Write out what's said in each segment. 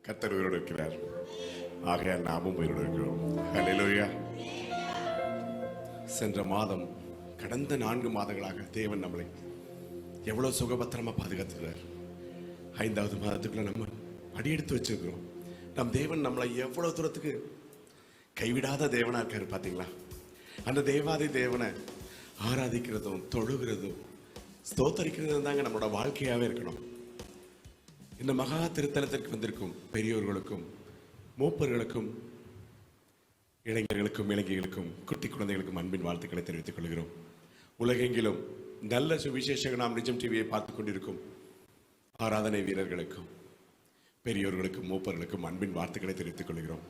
கர்த்தர் உயிரோடு இருக்கிறார். ஆகையால் நாமும் உயிரோடு இருக்கிறோம். ஹல்லேலூயா. சென்ற மாதம், கடந்த 4 மாதங்களாக தேவன் நம்மளை எவ்வளவு சுகபத்திரமா பாதுகாத்துக்கிறார். 5வது மாதத்துக்குள்ள நம்ம அடியெடுத்து வச்சிருக்கிறோம். நம் தேவன் நம்மளை எவ்வளவு தூரத்துக்கு கைவிடாத தேவனா இருக்காரு பாத்தீங்களா? அந்த தேவாதி தேவனை ஆராதிக்கிறதும் தொழுகிறதும் ஸ்தோத்தரிக்கிறதும் தாங்க நம்மளோட வாழ்க்கையாவே இருக்கணும். இந்த மகா திருத்தலத்திற்கு வந்திருக்கும் பெரியோர்களுக்கும் மூப்பர்களுக்கும் இளைஞர்களுக்கும் இளைஞர்களுக்கும் குட்டி குழந்தைகளுக்கும் அன்பின் வாழ்த்துக்களை தெரிவித்துக் கொள்கிறோம். உலகெங்கிலும் நல்ல சுவிசேஷங்கள் நாம் நிஜம் டிவியை பார்த்துக் கொண்டிருக்கும் ஆராதனை வீரர்களுக்கும் பெரியோர்களுக்கும் மூப்பர்களுக்கும் அன்பின் வாழ்த்துக்களை தெரிவித்துக் கொள்கிறோம்.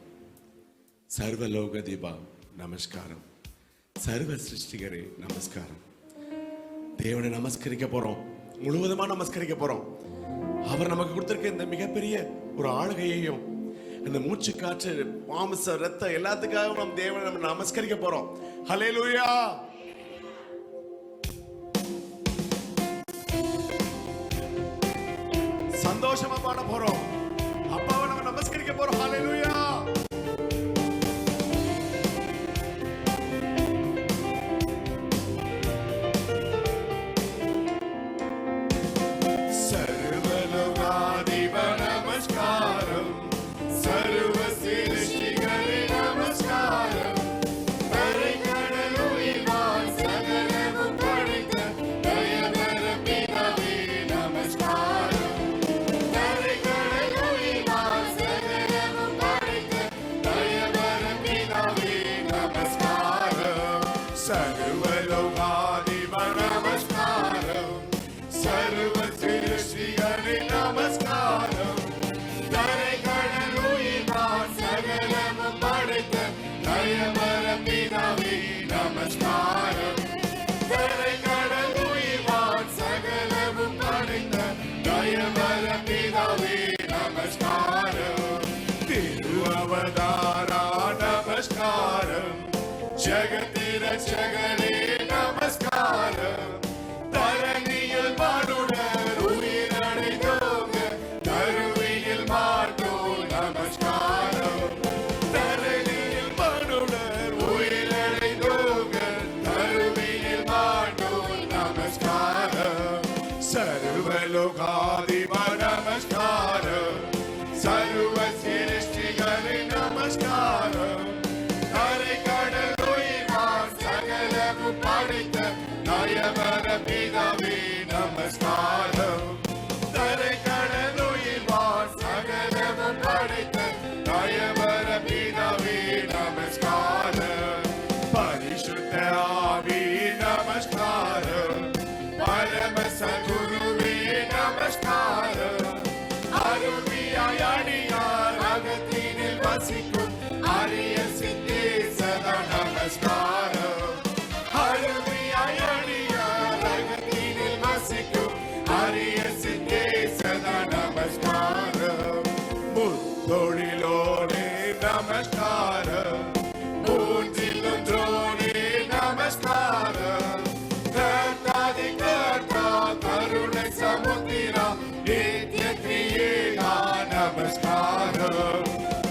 சர்வலோக தீபா நமஸ்காரம். சர்வ சிருஷ்டிகரே நமஸ்காரம். தேவனை நமஸ்கரிக்க போறோம், முழுவதுமா நமஸ்கரிக்க போறோம். அவர் நமக்கு கொடுத்திருக்க இந்த மிகப்பெரிய ஒரு ஆளுகையையும் இந்த மூச்சு காற்று மாமிச ரத்த எல்லாத்துக்காகவும் நம் தேவனை நம்ம நமஸ்கரிக்க போறோம். ஹல்லேலூயா. சந்தோஷமா பாட போறோம். அப்பாவை நம்ம நமஸ்கரிக்க போறோம். ஹல்லேலூயா. ஜகத்திர ஜகரே நமஸ்காரம். தரணியில் மானுடர் உயிரடைந்தோங்க கருவியில் மாட்டோ நமஸ்காரம். தரணியில் மானுடர் உயிரடைந்தோங்க கருவியில் மாட்டோ நமஸ்காரம். சர்வலோகாதிப நமஸ்காரம். சர்வ சிருஷ்டிகரே நமஸ்காரம். தயவர பிதாவே நமஸ்காரம். தரை கடலுயிர்வான் சகலமும் படைத்த தயவர பிதாவே நமஸ்காரம். பரிசுத்த ஆவி நமஸ்காரம். பரம சகுருவே நமஸ்காரம். அருவியாய் அடியார் அகத்தினில் வசிக்கும் அரிய சித்தே சதா நமஸ்காரம். தொழிலோனே நமஸ்காரம். மூன்றிலும் ஜோனே நமஸ்காரம். கர்த்தாதி கர்த்தா கருணை சமுத்திரா நித்ய கிரியேகா நமஸ்காரம்.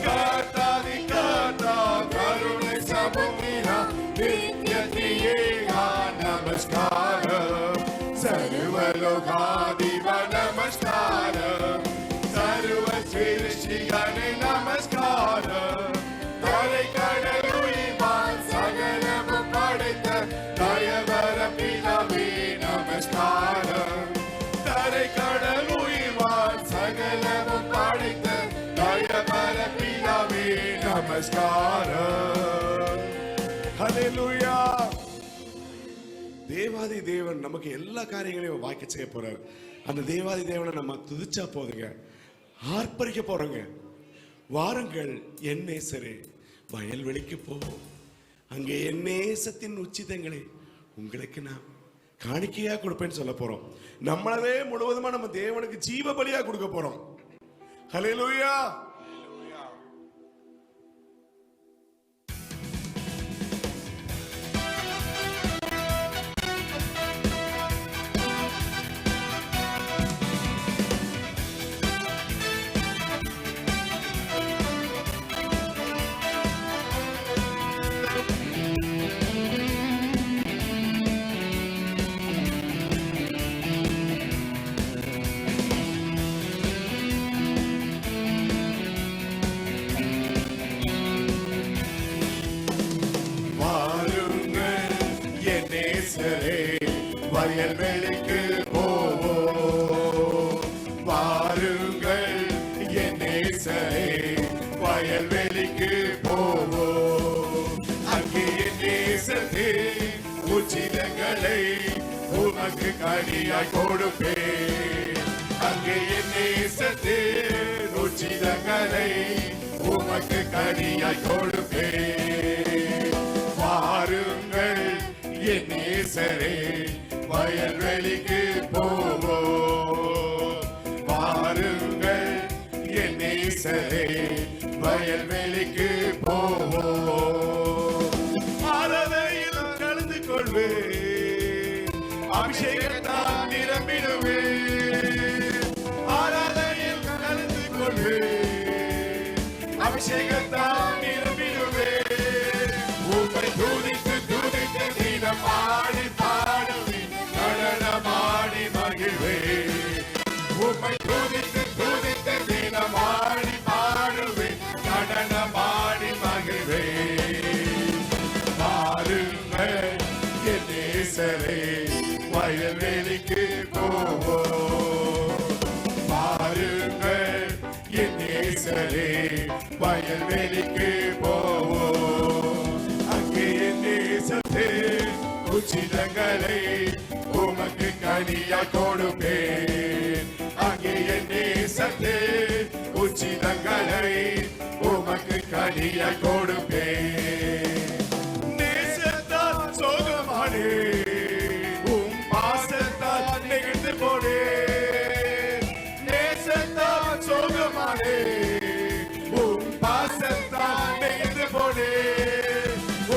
கர்த்தாதி கர்த்தா கருணை சமுத்திரா நித்ய கிரியேகா நமஸ்காரம். சர்வலோகாதிப நமஸ்காரம். சர்வ சிருஷ்டிகரே நமஸ்காரம். தரை கடலுயிர்வான் சகலமும் படைத்த தயவர பிதாவே நமஸ்காரம். தரை கடலுயிர்வான் சகலமும் படைத்த தயவர பிதாவே நமஸ்காரம். ஹல்லேலூயா. தேவாதி தேவன் நமக்கு எல்லா காரியங்களையும் வாய்க்க செய்ய போறார். அந்த தேவாதி தேவனை நம்ம துதிச்சா போதுங்க, ஆர்ப்பரிக்க போறோங்க. வாருங்கள் என் நேசரே வயல்வெளிக்கு போவோம், அங்கே என் நேசத்தின் உச்சிதங்களை உங்களுக்கு நான் காணிக்கையா கொடுப்பேன்னு சொல்ல போறோம். நம்மளவே முழுவதுமா நம்ம தேவனுக்கு ஜீவ பலியா கொடுக்க போறோம். ஹல்லேலூயா. வயல்வெளிக்கு போவோம். வாருங்கள் என் நேசரே, வயல்வெளிக்கு போவோம். அங்கே என் நேசத்தின் உச்சிதங்களை உமக்கு கனியாய் கொடுப்பேன். அங்கே என் நேசத்தின் உச்சிதங்களை உமக்கு கனியாய் கொடுப்பேன். வாருங்கள் என் நேசரே, வயல்வெளிக்கு போவோம். வாருங்கள் என் நேசரே, வயல்வெளிக்கு போவோம். ஆராதனையில் கலந்து கொள்வேன், அபிஷேகத்தால் நிரம்பிடுவேன். ஆராதனையில் கலந்து கொள்வேன், அபிஷேகத்தால் நிரம்பிடுவேன். உம்மை துதித்து துதித்து தினம் ஆடி பாடுவேன், நடனமாடி மகிழ்வேன். உம்மை துதித்து துதித்து தினம் ஆடி பாடுவேன், நடனமாடி மகிழ்வேன். பாருங்கள் என் நேசரே, வயல்வெளிக்கு போவோம். பாருங்கள் என் நேசரே, வயல்வெளிக்கு போவோம். அங்கே என் நேசத்தின் உச்சிதங்களை உமக்கு கனியாய் கொடுப்பேன். அங்கே என் நேசத்தின் உச்சிதங்களை உமக்கு கனியாய் கொடுப்பேன். நேசத்தால் சோகமானே, உம் பாசத்தால் நெகிழ்ந்து போனே. நேசத்தால் சோகமானே, உம் பாசத்தால் நெகிழ்ந்து போனே.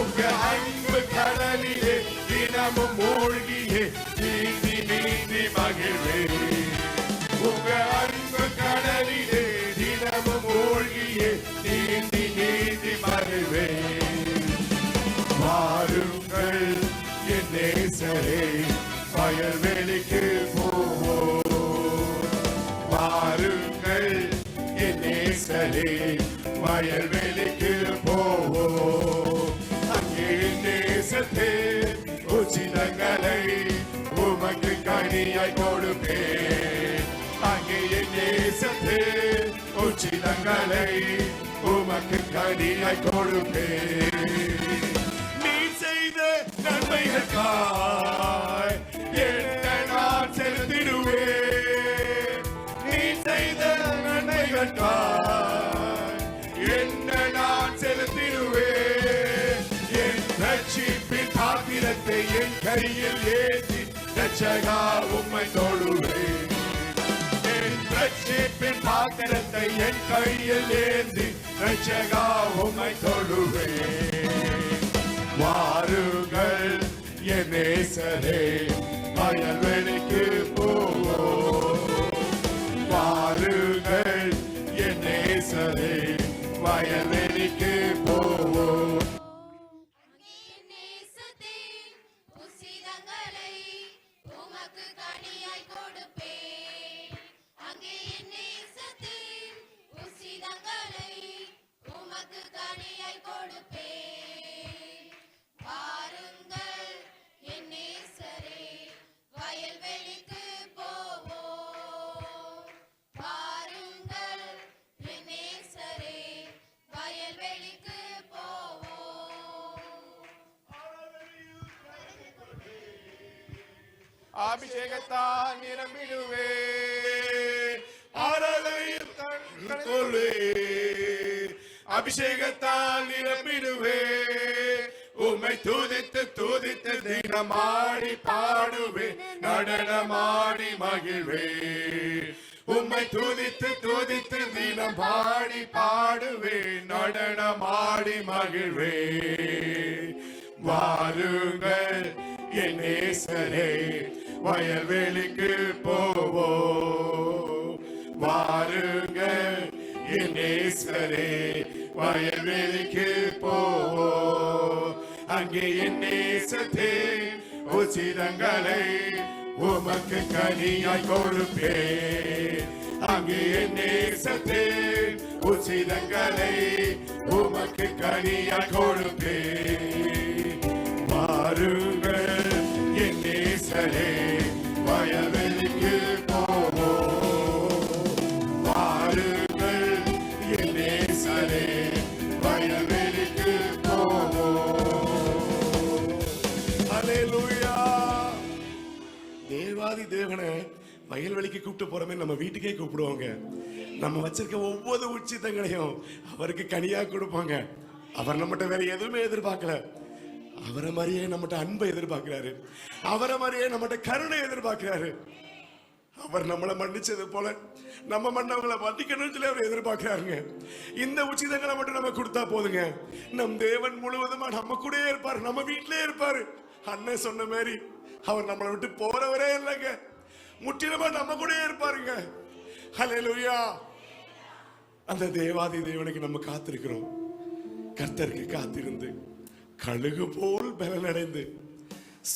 உங்க அன்பு கடலிலே தினமும் மூழ்கியே நீந்தி நீந்தி மகிழ்வேன். உங்க அன்பு கடலிலே தினமும் மூழ்கியே நீந்தி நீந்தி மகிழ்வேன். வாருங்கள் என் நேசரே, வயல்வெளிக்கு போவோம். வாருங்கள் என் நேசரே, வயல்வெளிக்கு போவோம். அங்கே என் நேசத்தின் உச்சிதங்களை உமக்கு கனியாய் கொடுப்பேன். அங்கே என் நேசத்தின் உச்சிதங்களை உமக்கு கனியாய் கொடுப்பேன். நீ செய்த நன்மைகளுக்காய் என்ன நான் செலுத்திடுவேன். நீ செய்த நன்மைகளுக்காய் என்ன நான் செலுத்திடுவேன். என் ரட்சிப்பின் பாத்திரத்தை என் கையில் ஏற்றி ரட்சகா உம்மை தொழுவேன். என் ரட்சிப்பின் பாத்திரத்தை என் கையில் ஏந்தி ரட்சகா உம்மை தொழுவேன். வாருங்கள் என் நேசரே, வயல்வெளிக்கு போவோம். வாருங்கள் என் நேசரே, வயல்வெளிக்கு போவோம். அபிஷேகத்தால் நிரம்பிடுவேன். ஆராதனையில் கலந்து கொள்வேன், அபிஷேகத்தால் நிரம்பிடுவேன். உம்மை துதித்து துதித்து தினமாடி பாடுவேன், நடனமாடி மகிழ்வேன். உம்மை துதித்து துதித்து தினம் பாடி பாடுவேன், நடனமாடி மகிழ்வேன். வாருங்கள் என் நேசரே, வயல்வெளிக்கு போவோம். வாருங்கள் என் நேசரே, வயல்வெளிக்கு போவோம். அங்கே என் நேசத்தின் உச்சிதங்களை உமக்கு கனியாய் கொடுப்பேன். அங்கே என் நேசத்தின் உச்சிதங்களை உமக்கு கனியாய் கொடுப்பேன். வாருங்கள் என் நேசரே, வயல்வெளிக்கு கூப்பிட்டு போறமே நம்ம வீட்டுக்கே கூப்பிடுவாங்க. நம்ம வச்சிருக்க ஒவ்வொரு உச்சிதங்களையும் அவருக்கு கனியா கொடுப்பாங்க. அவர் நம்மகிட்ட வேற எதுவுமே எதிர்பார்க்கல. அவரை மாதிரியே நம்மகிட்ட அன்பை எதிர்பார்க்கிறாரு. அவரை மாதிரியே நம்மகிட்ட கருணை எதிர்பார்க்கிறாரு. அவர் நம்மளை மன்னிச்சது போல நம்ம மன்னவங்களை மன்னிக்கணும்னு சொல்லி அவர் எதிர்பார்க்கிறாருங்க. இந்த உச்சிதங்களை மட்டும் நம்ம கொடுத்தா போதுங்க. நம் தேவன் முழுவதுமா நம்ம கூடயே இருப்பார், நம்ம வீட்டிலே இருப்பாரு. அண்ணன் சொன்ன மாதிரி அவர் நம்மளை விட்டு போறவரே இல்லைங்க. முற்றிலுமா நம்ம கூடயே இருப்பாருங்க. ஹல்லேலூயா. அந்த தேவாதி தேவனுக்கு நம்ம காத்திருக்கிறோம். கர்த்தருக்கு காத்திருந்து கழுகு போல் பலனடைந்து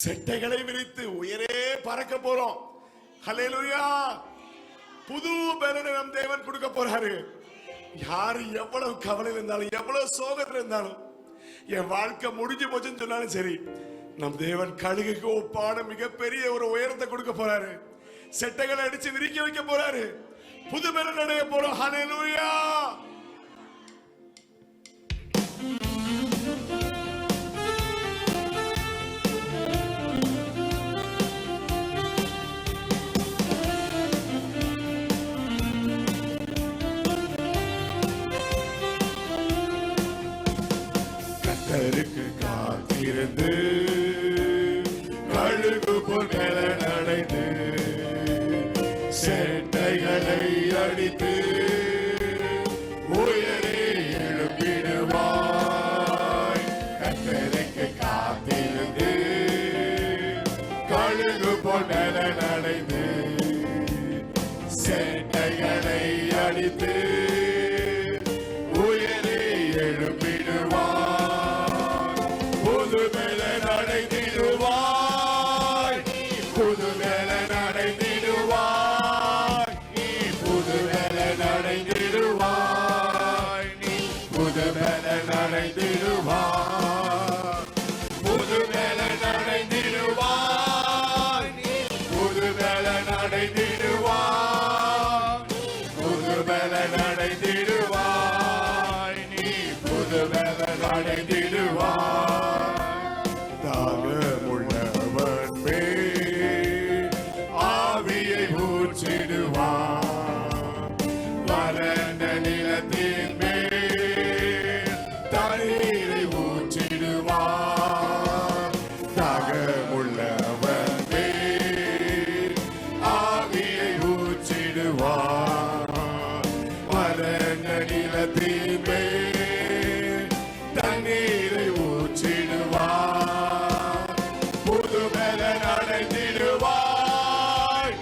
செட்டைகளை விரித்து உயரே பறக்க போறோம். ஹல்லேலூயா. புது பலனை நம் தேவன் கொடுக்க போறாரு. யாரு எவ்வளவு கவலையில் இருந்தாலும், எவ்வளவு சோகத்தில் இருந்தாலும், என் வாழ்க்கை முடிஞ்சு போச்சுன்னு சொன்னாலும் சரி, நம் தேவன் கழுகுக்கு ஒப்பான மிகப்பெரிய ஒரு உயரத்தை கொடுக்க போறாரு. செட்டைகளை அடிச்சு விரிக்க வைக்க போறாரு. புது பலன் அடைய போறோம். ஹல்லேலூயா. கர்த்தருக்கு காத்திருந்து கழுகு போல் பலனடைந்து செட்டைகளை அடித்து உயரே எழுப்பிடுவாய். கர்த்தருக்கு காத்திருந்து கழுகு போல் பலனடைந்து செட்டைகளை அடித்து உயரே எழுப்பிடுவாய். புது பலன் அடைந்திடுவாய். புது பலன் அடைந்திடுவாய். நீ புது பலன் அடைந்திடுவாய். நீ புது பலன் அடைந்திடுவாய். புது பலன் அடைந்திடுவாய். நீ புது பலன் அடைந்திடுவாய். புது பலன் அடைந்திடுவாய். நீ புது பலன் அடைந்திடுவாய். தாகமுள்ளவன் மேல் ஆவியை ஊற்றிடுவான். வறண்ட நிலத்தின் மேல் தண்ணீரை ஊற்றிடுவான். தாகமுள்ளவன் மேல் ஆவியை ஊற்றிடுவான். வறண்ட நிலத்தின் மேல் தண்ணீரை ஊற்றிடுவான். புது பலன் அடைந்திடுவாய்.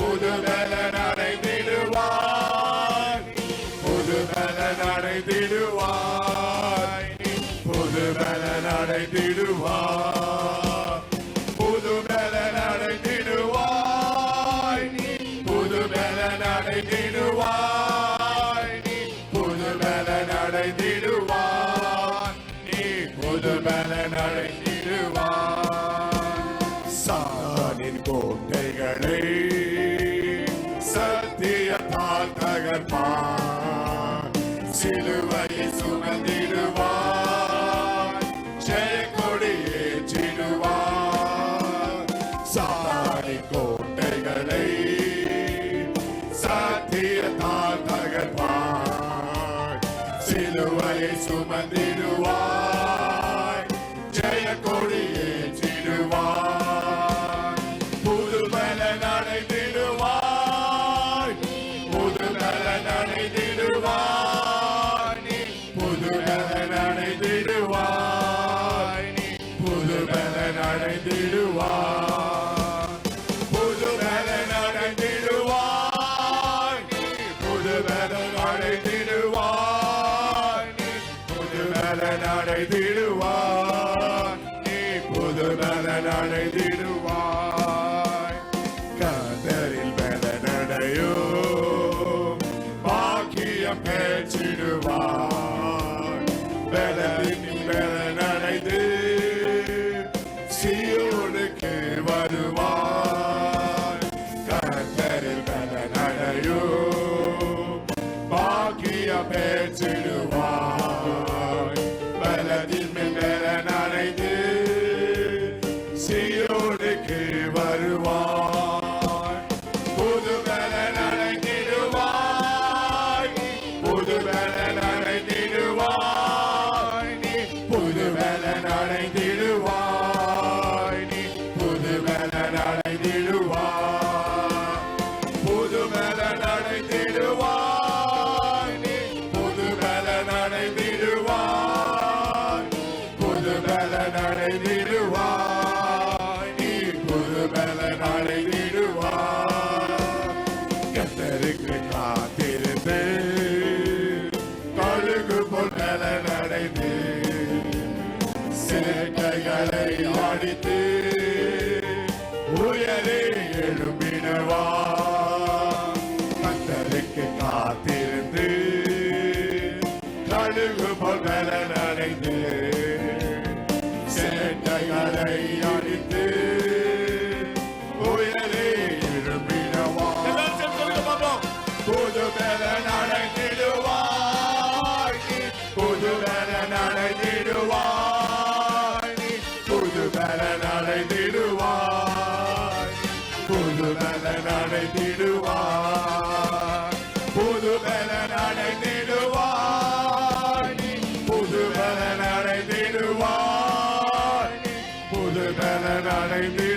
புது பலன் அடைந்திடுவாய். புது பலன் அடைந்திடுவாய். புது பலன் அடைந்திடுவாய். புது பலன் அடைந்திடுவாய். புது பலன் அடைந்திடுவாய். புது பலன் அடைந்திடுவாய். நீ புது பலன் அடைந்திடுவாய். சாத்தானின் கோட்டைகளை சத்தியத்தால் தகர்ப்பான். சிலுவையை சுமந்திடுவான். ஜெயக்கொடி ஏற்றிடுவான். சாத்தானின் கோட்டைகளை சத்தியத்தால் தகர்ப்பான். சிலுவையை சுமந்திடுவாய். ஜெயக்கொடி ஏற்றிடுவாய். புது பலன் அடைந்திடுவாய். புது பலன் அடைந்திடுவாய். புது பலன் அடைந்திடுவாய். புது பலன் அடைந்திடுவாய். புது பலன் அடைந்திடுவாய். புது பலன் அடைந்திடுவாய். புது பலன் அடைந்திடுவாய். புது பலன் அடைந்திடுவாய். கர்த்தரில் பலனடையோ பாக்கியம் பெற்றிடுவாய். பலனின் பலனடைந்து சீயோனுக்கு வருவாய். கர்த்தரில் பலனடையோ பாக்கியம் பெற்றிடுவாய். பலனின் பலனடைந்து சீயோனுக்கு வருவாய். கழுகு போல் பலன் அடைந்து சேட்டைகளை அடித்து உயரே எழுப்பினவா. எல்லாரும் சொல்லுங்க பாப்போம். புது பலன் அடைந்திடுவாய் நீ, புது பலன் அடைந்திடுவாய் நீ, புது பலன் அடைந்திடுவாய், புது பலன் அடைந்திடுவாய், புது பலன் அடைந்திடுவாய் நீ, புது பலன் அடைந்திடுவாய் நீ, புது பலன் அடைந்திடுவாய்.